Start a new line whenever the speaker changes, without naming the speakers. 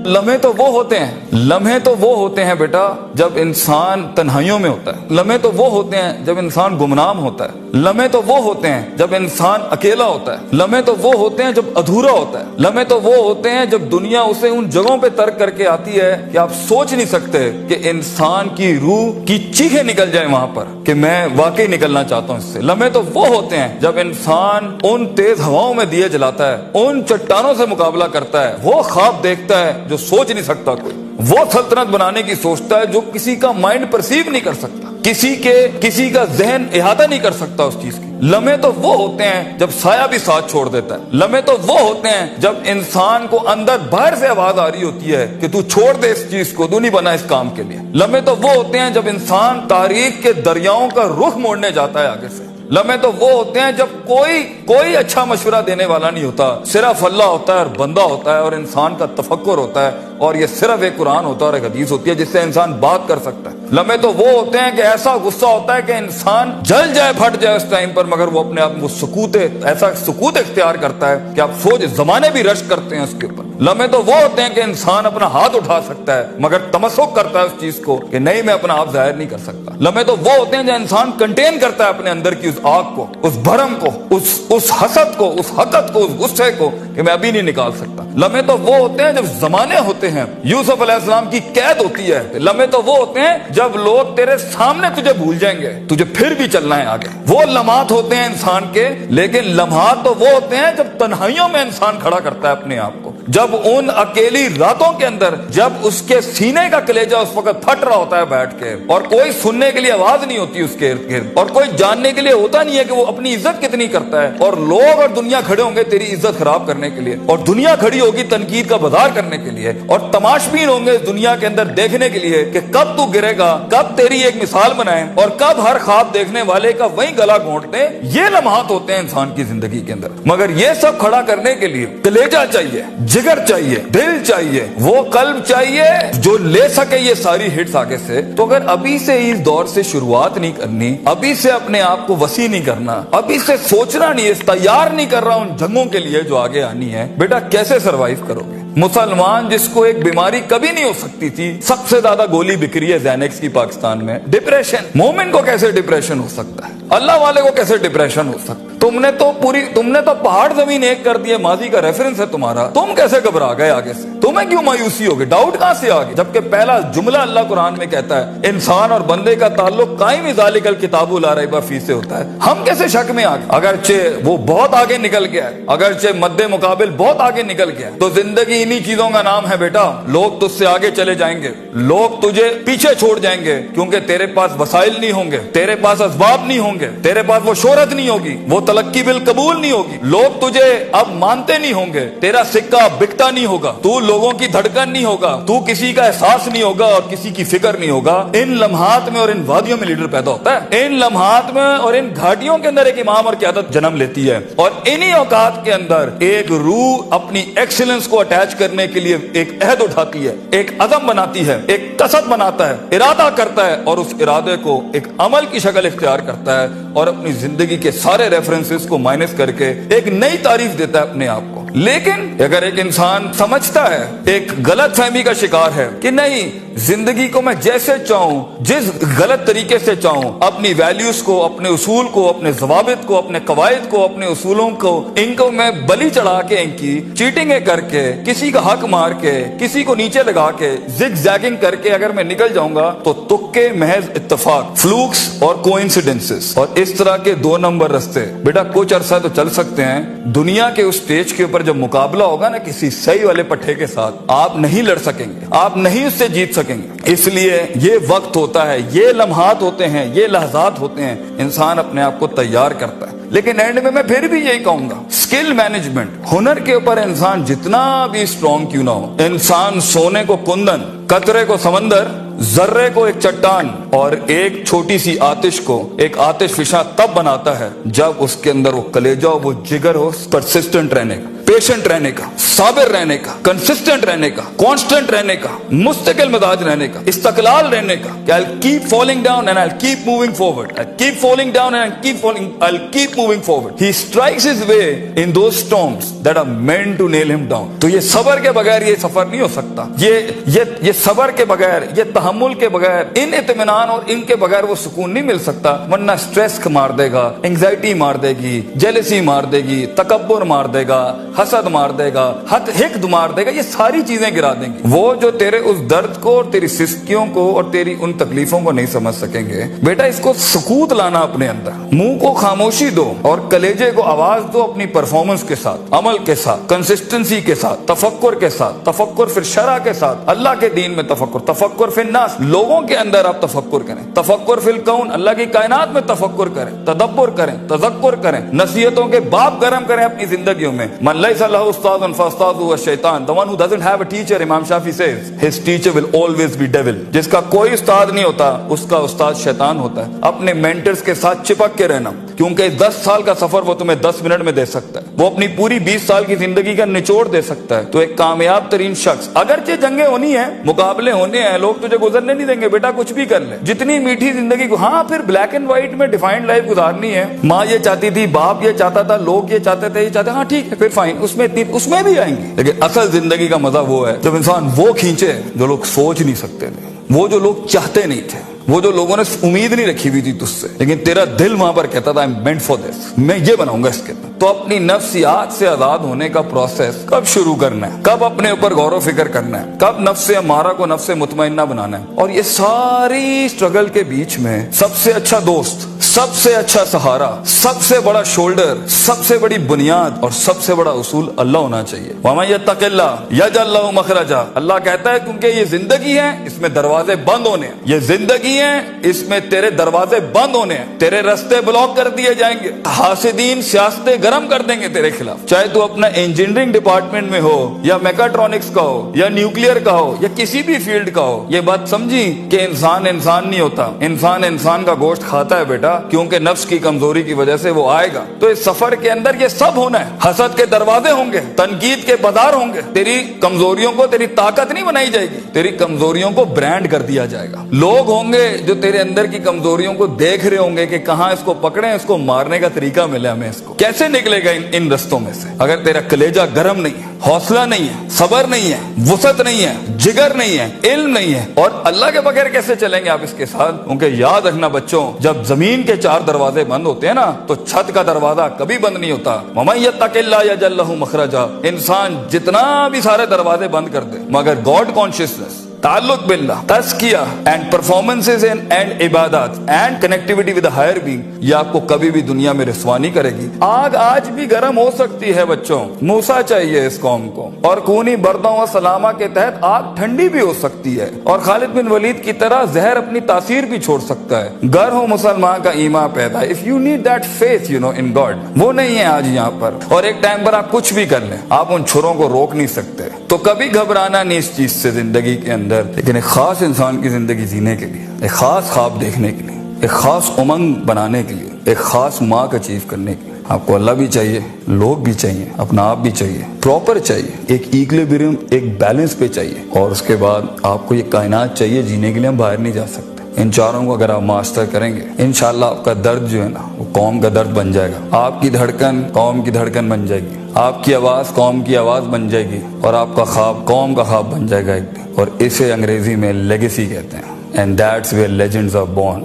لمحے تو وہ ہوتے ہیں بیٹا جب انسان تنہائیوں میں ہوتا ہے، لمحے تو وہ ہوتے ہیں جب انسان گمنام ہوتا ہے، لمحے تو وہ ہوتے ہیں جب انسان اکیلا ہوتا ہے، لمحے تو وہ ہوتے ہیں جب ادھورا ہوتا ہے، لمحے تو وہ ہوتے ہیں جب دنیا اسے ان جگہوں پہ ترک کر کے آتی ہے کہ آپ سوچ نہیں سکتے کہ انسان کی روح کی چیخیں نکل جائیں وہاں پر کہ میں واقعی نکلنا چاہتا ہوں اس سے۔ لمحے تو وہ ہوتے ہیں جب انسان ان تیز ہواؤں میں دیے جلاتا ہے، ان چٹانوں سے مقابلہ کرتا ہے، وہ خواب دیکھتا ہے جو سوچ نہیں سکتا کوئی، وہ سلطنت بنانے کی سوچتا ہے جو کسی کا مائنڈ پرسیو نہیں کر سکتا، کسی کا ذہن احاطہ نہیں کر سکتا اس چیز کی۔ لمحے تو وہ ہوتے ہیں جب سایہ بھی ساتھ چھوڑ دیتا ہے، لمحے تو وہ ہوتے ہیں جب انسان کو اندر باہر سے آواز آ رہی ہوتی ہے کہ تو چھوڑ دے اس چیز کو، تو نہیں بنا اس کام کے لیے۔ لمحے تو وہ ہوتے ہیں جب انسان تاریخ کے دریاؤں کا رخ موڑنے جاتا ہے آگے سے۔ لمحے تو وہ ہوتے ہیں جب کوئی اچھا مشورہ دینے والا نہیں ہوتا، صرف اللہ ہوتا ہے اور بندہ ہوتا ہے اور انسان کا تفکر ہوتا ہے، اور یہ صرف ایک قرآن ہوتا ہے اور ایک حدیث ہوتی ہے جس سے انسان بات کر سکتا ہے۔ لمحے تو وہ ہوتے ہیں کہ ایسا غصہ ہوتا ہے کہ انسان جل جائے، پھٹ جائے اس ٹائم پر، مگر وہ اپنے آپ ایسا سکوت اختیار کرتا ہے کہ آپ سوچ زمانے بھی رشک کرتے ہیں اس کے اوپر۔ لمحے تو وہ ہوتے ہیں کہ انسان اپنا ہاتھ اٹھا سکتا ہے مگر تمسک کرتا ہے اس چیز کو کہ نہیں، میں اپنا آپ ظاہر نہیں کر سکتا۔ لمحے تو وہ ہوتے ہیں جو انسان کنٹین کرتا ہے اپنے اندر کی اس آگ کو، اس بھرم کو، اس حسد کو، اس حقد کو، اس غصے کو کہ میں ابھی نہیں نکال سکتا۔ لمحے تو وہ ہوتے ہیں جب زمانے ہوتے ہیں، یوسف علیہ السلام کی قید ہوتی ہے۔ لمحے تو وہ ہوتے ہیں جب لوگ تیرے سامنے تجھے بھول جائیں گے، تجھے پھر بھی چلنا ہے آگے۔ وہ لمحات ہوتے ہیں انسان کے، لیکن لمحات تو وہ ہوتے ہیں جب تنہائیوں میں انسان کھڑا کرتا ہے اپنے آپ کو، جب ان اکیلی راتوں کے اندر، جب اس کے سینے کا کلیجہ اس وقت پھٹ رہا ہوتا ہے بیٹھ کے، اور کوئی سننے کے لیے آواز نہیں ہوتی اس کے ارد گرد، اور کوئی جاننے کے لیے ہوتا نہیں ہے کہ وہ اپنی عزت کتنی کرتا ہے، اور لوگ اور دنیا کھڑے ہوں گے تیری عزت خراب کرنے کے لیے، اور دنیا کھڑی ہوگی تنقید کا بازار کرنے کے لیے، اور تماشبین ہوں گے اس دنیا کے اندر دیکھنے کے لیے کہ کب تو گرے گا، کب تیری ایک مثال بنائیں، اور کب ہر خواب دیکھنے والے کا وہیں گلا گھونٹ دیں۔ یہ لمحات ہوتے ہیں انسان کی زندگی کے اندر، مگر یہ سب کھڑا کرنے کے لیے کلیجہ چاہیے، جگر چاہیے، دل چاہیے، وہ قلب چاہیے جو لے سکے یہ ساری ہٹس آگے سے۔ تو اگر ابھی سے اس دور سے شروعات نہیں کرنی، ابھی سے اپنے آپ کو وسیع نہیں کرنا، ابھی سے سوچنا نہیں، تیار نہیں کر رہا ان جنگوں کے لیے جو آگے آنی ہے، بیٹا کیسے سروائیو کرو گے؟ مسلمان جس کو ایک بیماری کبھی نہیں ہو سکتی تھی، سب سے زیادہ گولی بکری ہے زینکس کی پاکستان میں، ڈپریشن۔ مومن کو کیسے ڈپریشن ہو سکتا ہے؟ اللہ والے کو کیسے ڈپریشن ہو سکتا ہے؟ تم نے تو پہاڑ زمین ایک کر دیے، ماضی کا ریفرنس ہے تمہارا، تم کیسے گھبرا گئے آگے سے؟ تمہیں کیوں مایوسی ہوگی؟ ڈاؤٹ کہاں سے آگے؟ جبکہ پہلا جملہ اللہ قرآن میں کہتا ہے انسان اور بندے کا تعلق قائم ذالک الکتاب لا ریب فیہ سے ہوتا ہے۔ ہم کیسے شک میں آگے؟ اگرچہ وہ بہت آگے نکل گیا ہے، اگرچہ مد مقابل بہت آگے نکل گیا ہے، تو زندگی انہی چیزوں کا نام ہے بیٹا۔ لوگ تجھ سے آگے چلے جائیں گے، لوگ تجھے پیچھے چھوڑ جائیں گے، کیونکہ تیرے پاس وسائل نہیں ہوں گے، تیرے پاس اسباب نہیں ہوں گے، تیرے پاس وہ شہرت نہیں ہوگی، وہ تلقی بالقبول نہیں ہوگی، لوگ تجھے اب مانتے نہیں ہوں گے، تیرا سکہ بکتا نہیں ہوگا، تو لوگوں کی دھڑکن نہیں ہوگا، تو کسی کا احساس نہیں ہوگا اور کسی کی فکر نہیں ہوگا۔ ان لمحات میں اور ان وادیوں میں لیڈر پیدا ہوتا ہے، ان لمحات میں اور ان گھاٹیوں کے اندر ایک امام اور قیادت جنم لیتی ہے، اور انہی اوقات کے اندر ایک روح اپنی ایکسیلنس کو اٹیچ کرنے کے لیے ایک عہد اٹھاتی ہے، ایک عزم بناتی ہے، ایک قصد بناتا ہے، ارادہ کرتا ہے، اور اس ارادے کو ایک عمل کی شکل اختیار کرتا ہے، اور اپنی زندگی کے سارے ریفرنسز کو مائنس کر کے ایک نئی تعریف دیتا ہے اپنے آپ کو۔ لیکن اگر ایک انسان سمجھتا ہے، ایک غلط فہمی کا شکار ہے کہ نہیں، زندگی کو میں جیسے چاہوں، جس غلط طریقے سے چاہوں، اپنی ویلیوز کو، اپنے اصول کو، اپنے ضوابط کو، اپنے قواعد کو، اپنے اصولوں کو، ان کو میں بلی چڑھا کے، ان کی چیٹنگیں کر کے، کسی کا حق مار کے، کسی کو نیچے لگا کے، زگ زیگنگ کر کے اگر میں نکل جاؤں گا تو تکے، محض اتفاق، فلوکس اور کوئنسیڈنسز، اور اس طرح کے 2 نمبر رستے بیٹا کچھ عرصہ تو چل سکتے ہیں۔ دنیا کے اس سٹیج کے اوپر جب مقابلہ ہوگا نا کسی صحیح والے پٹھے کے ساتھ، آپ نہیں لڑ سکیں گے، آپ نہیں اس سے جیت سکیں گے۔ اس لیے یہ وقت ہوتا ہے، یہ لمحات ہوتے ہیں، یہ لحظات ہوتے ہیں، انسان اپنے آپ کو تیار کرتا ہے۔ لیکن اینڈ میں پھر بھی یہی کہوں گا، سکل مینجمنٹ، ہنر کے اوپر انسان جتنا بھی اسٹرانگ کیوں نہ ہو، انسان سونے کو کندن، قطرے کو سمندر، ذرے کو ایک چٹان اور ایک چھوٹی سی آتش کو ایک آتش فشاں تب بناتا ہے جب اس کے اندر وہ کلیجہ، وہ جگر ہو پرسسٹنٹ رہنے کا، پیشنٹ رہنے کا, صابر رہنے کا, کنسسٹنٹ رہنے کا, کانسٹنٹ رہنے کا, مستقل مزاج رہنے کا, استقلال رہنے کا کہ I'll keep falling down and I'll keep moving forward. I'll keep falling down and I'll keep moving forward. He strikes his way in those storms that are meant to nail him down. تو یہ صبر کے بغیر یہ سفر نہیں ہو سکتا. یہ صبر کے بغیر, یہ تحمل کے بغیر, ان اطمینان اور ان کے بغیر وہ سکون نہیں مل سکتا. ورنہ سٹریس مار دے گا, انگزائٹی مار دے گی, جیلسی مار دے گی, تکبر مار دے گا, حسد مار دے گا, حقد مار دے گا. یہ ساری چیزیں گرا دیں گی. وہ جو تیرے اس درد کو اور تیری سستیوں کو اور تیری ان تکلیفوں کو نہیں سمجھ سکیں گے. بیٹا اس کو سکوت لانا اپنے اندر, منہ کو خاموشی دو اور کلیجے کو آواز دو اپنی پرفارمنس کے ساتھ, عمل کے ساتھ, کنسسٹنسی کے ساتھ, تفکر کے ساتھ, تفکر فی الشرع کے ساتھ, اللہ کے دین میں تفکر, تفکر فی الناس, لوگوں کے اندر آپ تفکر کریں, تفکر فی الکون, اللہ کی کائنات میں تفکر کریں, تدبر کریں, تذکر کریں, نصیحتوں کے باب گرم کریں اپنی زندگیوں میں. من لیس لہ استاذ فاستاذہ الشیطان, the one who doesn't have a teacher, امام شافعی says his teacher will always be devil. جس کا کوئی استاد نہیں ہوتا اس کا استاد شیطان ہوتا ہے. اپنے مینٹرز کے ساتھ چپک کے رہنا, کیونکہ 10 سال کا سفر وہ تمہیں 10 منٹ میں دے سکتا ہے, وہ اپنی پوری 20 سال کی زندگی کا نچوڑ دے سکتا ہے. تو ایک کامیاب ترین شخص, اگرچہ جنگیں ہونی ہیں, مقابلے ہونے ہیں, لوگ تجھے گزرنے نہیں دیں گے, بیٹا کچھ بھی کر لے, جتنی میٹھی زندگی کو, ہاں پھر بلیک اینڈ وائٹ میں ڈیفائنڈ لائف گزارنی ہے, ماں یہ چاہتی تھی, باپ یہ چاہتا تھا, لوگ یہ چاہتے تھے, یہ چاہتے, ہاں ٹھیک ہے پھر فائن, اس میں بھی آئیں گے. لیکن اصل زندگی کا مزہ وہ ہے جب انسان وہ کھینچے جو لوگ سوچ نہیں سکتے تھے, وہ جو لوگ چاہتے نہیں تھے, وہ جو لوگوں نے امید نہیں رکھی ہوئی تھی تجھ سے, لیکن تیرا دل وہاں پر کہتا تھا I'm meant for this, میں یہ بناؤں گا اس کے اندر. تو اپنی نفسیات سے آزاد ہونے کا پروسیس کب شروع کرنا ہے, کب اپنے اوپر غور و فکر کرنا ہے, کب نفس امارہ کو نفس مطمئنہ بنانا ہے. اور یہ ساری اسٹرگل کے بیچ میں سب سے اچھا دوست, سب سے اچھا سہارا, سب سے بڑا شولڈر, سب سے بڑی بنیاد اور سب سے بڑا اصول اللہ ہونا چاہیے. وَمَن يَتَّقِ اللَّهَ يَجْعَل لَّهُ مَخْرَجًا, اللہ کہتا ہے کیونکہ یہ زندگی ہے, اس میں دروازے بند ہونے ہیں, یہ زندگی ہے, اس میں تیرے دروازے بند ہونے ہیں, تیرے رستے بلاک کر دیے جائیں گے, حاسدین سیاستیں گرم کر دیں گے تیرے خلاف. چاہے تو اپنا انجینئرنگ ڈپارٹمنٹ میں ہو, یا میکاٹرونکس کا ہو, یا نیوکلیئر کا ہو, یا کسی بھی فیلڈ کا ہو. یہ بات سمجھی کہ انسان نہیں ہوتا, انسان کا گوشت کھاتا ہے بیٹا, کیونکہ نفس کی کمزوری کی وجہ سے وہ آئے گا. تو اس سفر کے اندر یہ سب ہونا ہے. حسد کے دروازے ہوں گے, تنقید کے بازار ہوں گے, تیری کمزوریوں کو تیری طاقت نہیں بنائی جائے گی, تیری کمزوریوں کو برانڈ کر دیا جائے گا. لوگ ہوں گے جو تیرے اندر کی کمزوریوں کو دیکھ رہے ہوں گے کہ کہاں اس کو پکڑیں, اس کو مارنے کا طریقہ ملے ہمیں, اس کو کیسے نکلے گا ان رستوں میں سے. اگر تیرا کلیجہ گرم نہیں ہے, حوصلہ نہیں ہے, صبر نہیں ہے, وسعت نہیں ہے, جگر نہیں ہے, علم نہیں ہے, اور اللہ کے بغیر کیسے چلیں گے آپ اس کے ساتھ. کیونکہ یاد رکھنا بچوں, جب زمین کے 4 دروازے بند ہوتے ہیں نا, تو چھت کا دروازہ کبھی بند نہیں ہوتا. وَمَن يَتَّقِ اللَّهَ يَجْعَل لَّهُ مَخْرَجًا, انسان جتنا بھی سارے دروازے بند کر دے, مگر گاڈ کانشیسنس, تعلق باللہ, تزکیہ اینڈ پرفارمنسز اینڈ عبادات and connectivity with higher being, یہ آپ کو کبھی بھی دنیا میں رسوا نہیں کرے گی. آگ آج بھی گرم ہو سکتی ہے بچوں, موسیٰ چاہیے اس قوم کو, اور خونی بردوں و سلامہ کے تحت آگ ٹھنڈی بھی ہو سکتی ہے, اور خالد بن ولید کی طرح زہر اپنی تاثیر بھی چھوڑ سکتا ہے. گر ہو مسلمان کا ایمان پیدا, if you need that faith in God, وہ نہیں ہے آج یہاں پر. اور ایک ٹائم پر آپ کچھ بھی کر لیں, آپ ان چھروں کو روک نہیں سکتے. تو کبھی گھبرانا نہیں اس چیز سے زندگی کے اندر, لیکن ایک خاص انسان کی زندگی جینے کے لیے, ایک خاص خواب دیکھنے کے لیے, ایک خاص امنگ بنانے کے لیے, ایک خاص مارک اچیو کرنے کے لیے آپ کو اللہ بھی چاہیے, لوگ بھی چاہیے, اپنا آپ بھی چاہیے, پراپر چاہیے, ایک ایکولیبریم, ایک بیلنس پہ چاہیے, اور اس کے بعد آپ کو یہ کائنات چاہیے جینے کے لیے. ہم باہر نہیں جا سکتے. ان چاروں کو اگر آپ ماسٹر کریں گے, انشاءاللہ آپ کا درد جو ہے نا وہ قوم کا درد بن جائے گا, آپ کی دھڑکن قوم کی دھڑکن بن جائے گی, آپ کی آواز قوم کی آواز بن جائے گی, اور آپ کا خواب قوم کا خواب بن جائے گا ایک دن. اور اسے انگریزی میں لیگیسی کہتے ہیں, and that's where legends are born.